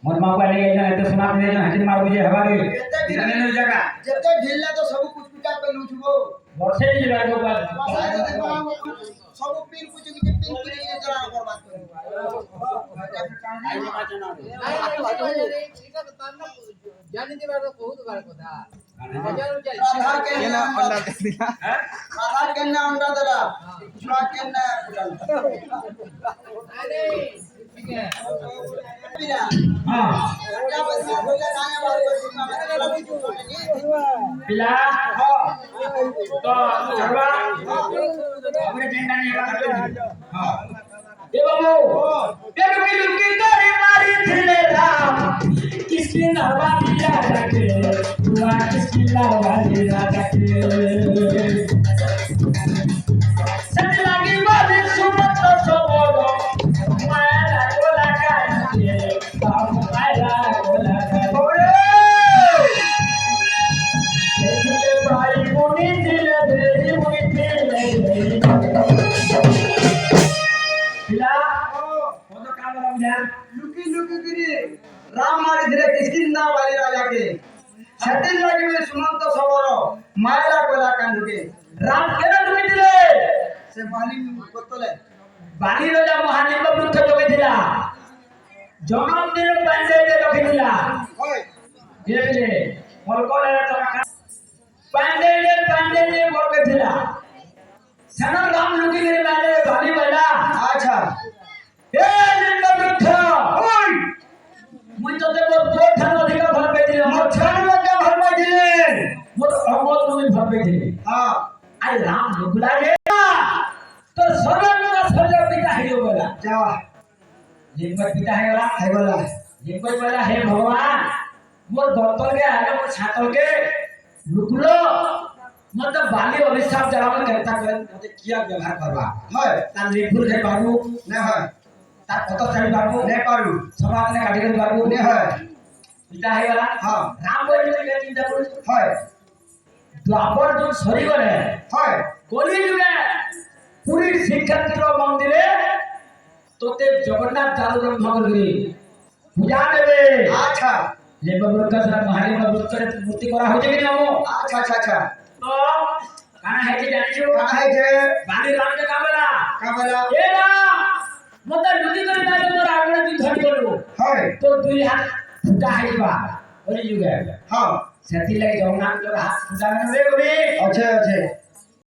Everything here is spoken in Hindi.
मन मां को ले जाना तो सुना दे जाना हजन मार बुझे हवारे जाने नो जगह जते ढिल्ला तो सब कुछ पिटा पे लुचबो वर्षे ही जगह को बात सब पीर कुछ के पीर पीर के जरा पर बात करो जाने दे बार बहुत बार কথা आधार के ना अंडा दे दिया आधार के ना अंडा देला छुआ के ना अरे ठीक है हां पिला हां तो चलवा हमरे झंडा नहीं करते हां ए बाबू ए लुकी तोरी मारी थिले राम किसकी नवा दिया रखे हुआ किसकी लावा दिया रखे सच लगी बात सुमत तो सोबो मारा गोला का ये बाप मारा गोला का देखिए भाई मुनि दिल देरी मुनि दिल पिला वो तो काम लग जा लुकी लुकी गिरी राम मारी धीरे किसकिंदा वाली राजा के छत्तीस लगी में सुमंत सबरो मायरा कोला कांदुके राम केना लुकी दिले से बाली बोतले बाली राजा महानिम्ब वृक्ष जगैथिला जन्म दिन पांडे रखिथिला ओए देखले मलकोले टका पांडे बरकथिला सन राम लुकी गिरी मारे बाली बैला अच्छा ए निम्ब वृक्ष ओय मुई तो बहुत ठान अधिक भर पेथिला मोर छान में क्या भर में दिले मोर अमोद मुई भर पेथिले हां आई राम लुकुला रे तो सर्वनाश सर्व पिता है बोला जावा जिनका पिता है बोला जिनको बोला हे भगवान मोर दत्तल के आगे मोर छातल के लुकुलो मतलब बाली अभिशाप जरावन करता कर मते किया व्यवहार करवा है ता लेखुर के बाबू ने है ता कत चढ़ी बाबू ने पारू समाज ने काटी कर बाबू ने है पिता है वाला हां राम बोली के चिंता कर है द्वापर जो सरी करे है कली जुगे पूरी श्रीक्षेत्र मंदिरे तोते जगन्नाथ दारुरम भगवती पूजा देवे अच्छा ले बबरका सर महारी बबरका मूर्ति करा होजे कि नामो अच्छा अच्छा अच्छा तो काना है कि जानि छु कहां है जे बाली राम के काबला ए राम मत लुकी कर दाले मोर आगळे दिन धरि गलो है तो दुई हाथ फुटा है बा ओली जुगे हां सेती लगे जगन्नाथ के हाथ फुटा में रे गोबी अच्छे अच्छे